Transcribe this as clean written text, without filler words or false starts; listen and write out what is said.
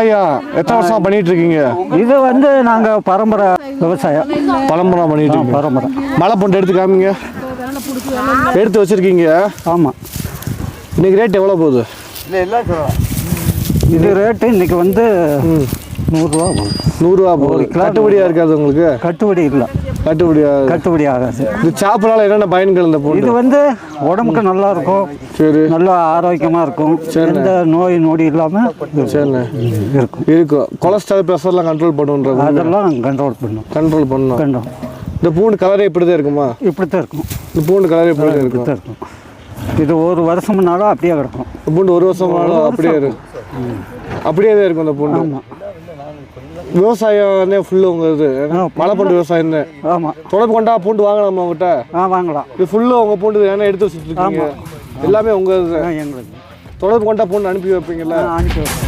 ஐயா எத்தனை வருஷம் பண்ணிட்டு இருக்கீங்க? இது வந்து நாங்கள் பரம்பரை விவசாயம். பரம்பரை பண்ணிட்டு இருக்கோம். பரம்பரை. மழை பொண்டு எடுத்து காமிங்க. எடுத்து வச்சிருக்கீங்க. ஆமாம். இன்னைக்கு ரேட் எவ்வளோ போகுது? இது ரேட்டு இன்னைக்கு வந்து 100 ரூபா. 100 ரூபா போகுது. கட்டுப்படியாக இருக்காது உங்களுக்கு? கட்டுப்படி இல்லை. கட்டுப்படி ஆகாது. இது சாப்பிட்றால என்னென்ன பயன்கள்? இந்த பூண்டு இது வந்து உடம்புக்கு நல்லா இருக்கும். சரி. நல்லா ஆரோக்கியமாக இருக்கும். எந்த நோய் நொடி இல்லாமல் இருக்கும். கொலஸ்ட்ரால் ப்ரெஷர்லாம் கண்ட்ரோல் பண்ணுன்றது? அதெல்லாம் கண்ட்ரோல் பண்ணும். இந்த பூண்டு கலரே இப்படி தான் இருக்குமா? இப்படி தான் இருக்கும். இந்த பூண்டு கலரே இப்படி தான் இருக்கும். இது ஒரு வருஷம்னாலும் அப்படியே கிடக்கும். பூண்டு ஒரு வருஷம்னாலும் அப்படியே இருக்கும். அப்படியே தான் இருக்கும் இந்த பூண்டு. ஆமாம். விவசாயம் ஃபுல்லு உங்கள் இது மழை பூண்டு விவசாயம் தான். ஆமாம். தொடர்பு கொண்டா பூண்டு வாங்கலாமா உங்கள்கிட்ட? வாங்கலாம். இது ஃபுல்லு உங்கள் பூண்டு ஏன்னா எடுத்து வச்சுட்டு இருக்கீங்க. எல்லாமே உங்கள் இது. எங்களுக்கு தொடர்பு கொண்டா பூண்டு அனுப்பி வைப்பீங்களா? அனுப்பி வைப்போம்.